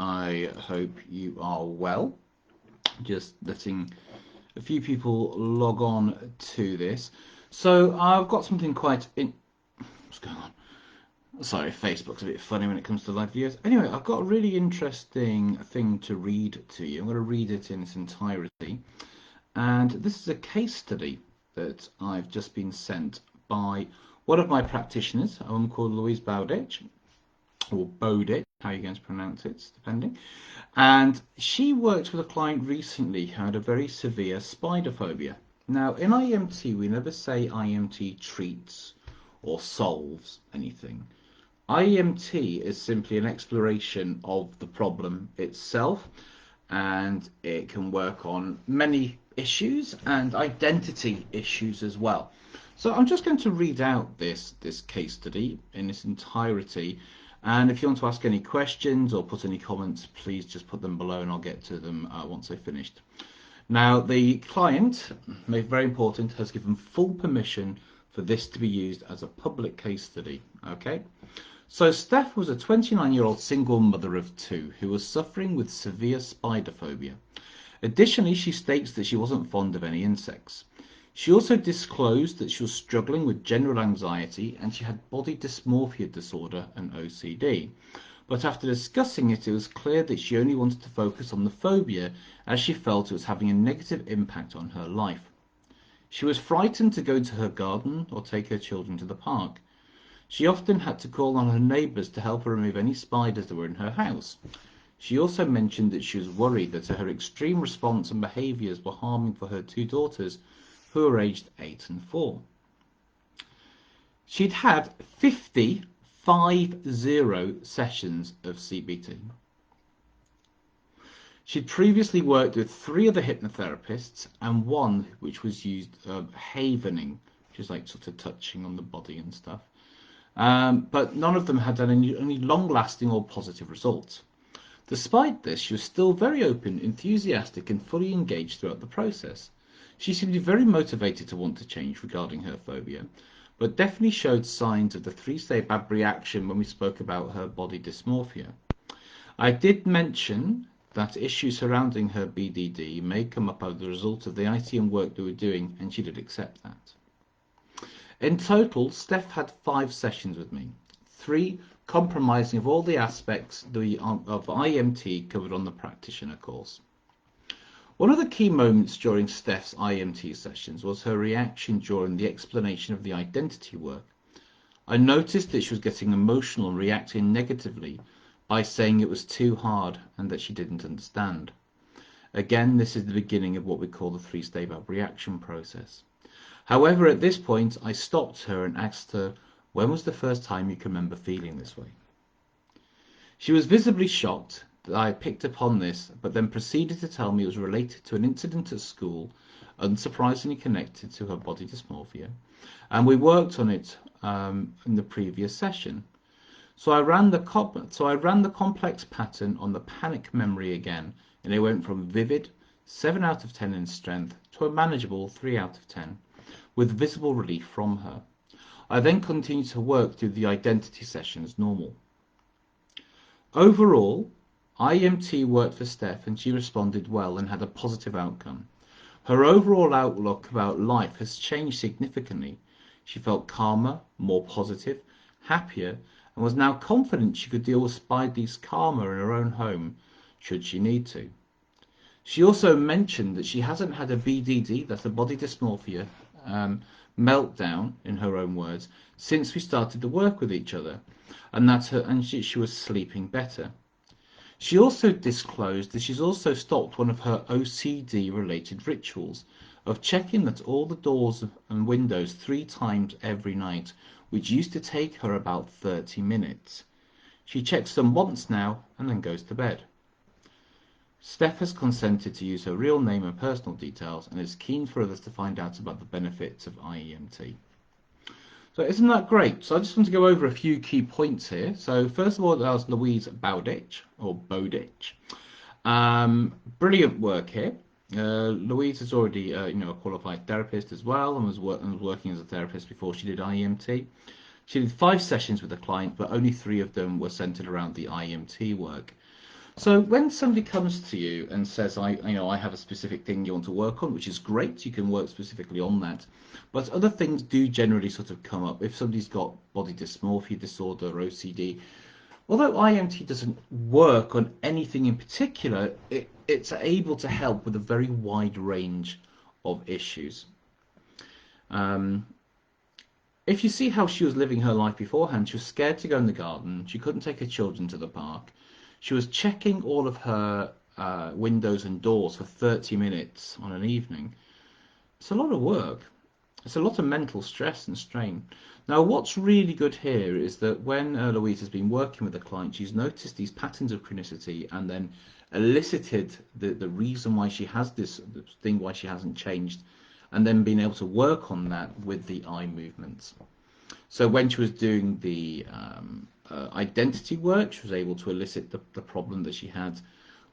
I hope you are well. Just letting a few people log on to this. So I've got something What's going on? Sorry, Facebook's a bit funny when it comes to live videos. Anyway, I've got a really interesting thing to read to you. I'm going to read it in its entirety. And this is a case study that I've just been sent by one of my practitioners, a woman called Louise Bowditch, or Bowditch, how you're going to pronounce it, depending. And she worked with a client recently who had a very severe spider phobia. Now, in IEMT, we never say IEMT treats or solves anything. IEMT is simply an exploration of the problem itself, and it can work on many issues and identity issues as well. So I'm just going to read out this case study in its entirety, and if you want to ask any questions or put any comments, please just put them below and I'll get to them once I've finished. Now, the client, very important, has given full permission for this to be used as a public case study. Okay, so Steph was a 29-year-old single mother of two who was suffering with severe spider phobia. Additionally, she states that she wasn't fond of any insects. She also disclosed that she was struggling with general anxiety and she had body dysmorphia disorder and OCD. But after discussing it, it was clear that she only wanted to focus on the phobia as she felt it was having a negative impact on her life. She was frightened to go into her garden or take her children to the park. She often had to call on her neighbours to help her remove any spiders that were in her house. She also mentioned that she was worried that her extreme response and behaviours were harming for her two daughters, who were aged 8 and 4. She'd had 50 sessions of CBT. She'd previously worked with 3 other hypnotherapists and one which was used havening, which is like sort of touching on the body and stuff. But none of them had done any long-lasting or positive results. Despite this, she was still very open, enthusiastic and fully engaged throughout the process. She seemed very motivated to want to change regarding her phobia, but definitely showed signs of the 3-stage bad reaction when we spoke about her body dysmorphia. I did mention that issues surrounding her BDD may come up as a result of the ITM work that we're doing, and she did accept that. In total, Steph had 5 sessions with me, 3 compromising of all the aspects of IEMT covered on the practitioner course. One of the key moments during Steph's IEMT sessions was her reaction during the explanation of the identity work. I noticed that she was getting emotional and reacting negatively by saying it was too hard and that she didn't understand. Again, this is the beginning of what we call the 3-stage reaction process. However, at this point, I stopped her and asked her, when was the first time you can remember feeling this way? She was visibly shocked that I picked upon this, but then proceeded to tell me it was related to an incident at school, unsurprisingly connected to her body dysmorphia, and we worked on it in the previous session. So I ran the complex pattern on the panic memory again, and it went from vivid 7 out of 10 in strength to a manageable 3 out of 10, with visible relief from her. I then continued to work through the identity session as normal. Overall, IEMT worked for Steph and she responded well and had a positive outcome. Her overall outlook about life has changed significantly. She felt calmer, more positive, happier, and was now confident she could deal with Spidey's karma in her own home, should she need to. She also mentioned that she hasn't had a BDD, that's a body dysmorphia, meltdown, in her own words, since we started to work with each other, and she was sleeping better. She also disclosed that she's also stopped one of her OCD-related rituals of checking that all the doors and windows 3 times every night, which used to take her about 30 minutes. She checks them once now and then goes to bed. Steph has consented to use her real name and personal details and is keen for others to find out about the benefits of IEMT. So isn't that great? So I just want to go over a few key points here. So first of all, that was Louise Bowditch, or Bowditch. Brilliant work here. Louise is already a qualified therapist as well, and was working as a therapist before she did IEMT. She did 5 sessions with the client, but only 3 of them were centered around the IEMT work. So when somebody comes to you and says, I have a specific thing you want to work on, which is great, you can work specifically on that. But other things do generally sort of come up. If somebody's got body dysmorphia disorder or OCD, although IEMT doesn't work on anything in particular, it's able to help with a very wide range of issues. Um, if you see how she was living her life beforehand, she was scared to go in the garden. She couldn't take her children to the park. She was checking all of her windows and doors for 30 minutes on an evening. It's a lot of work. It's a lot of mental stress and strain. Now, what's really good here is that when Louise has been working with a client, she's noticed these patterns of chronicity and then elicited the reason why she has this thing, why she hasn't changed, and then been able to work on that with the eye movements. So when she was doing the identity work, she was able to elicit the problem that she had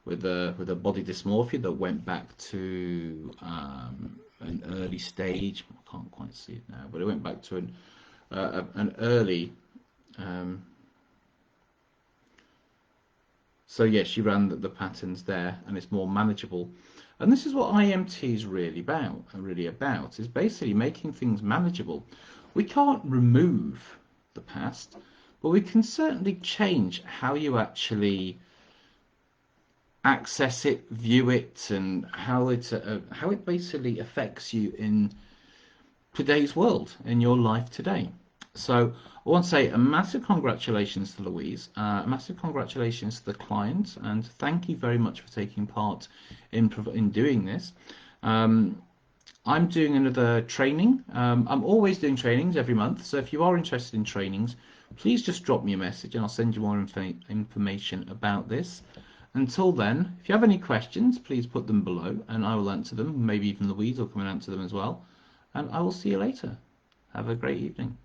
with a body dysmorphia that went back to an early stage. I can't quite see it now, but it went back to an early. So yeah, she ran the patterns there, and it's more manageable. And this is what IEMT is really about, is basically making things manageable. We can't remove the past, but we can certainly change how you actually access it, view it, and how it basically affects you in today's world, in your life today. So I want to say a massive congratulations to Louise, a massive congratulations to the client, and thank you very much for taking part in doing this. I'm doing another training. I'm always doing trainings every month, so if you are interested in trainings, please just drop me a message and I'll send you more information about this. Until then, if you have any questions, please put them below and I will answer them. Maybe even Louise will come and answer them as well. And I will see you later. Have a great evening.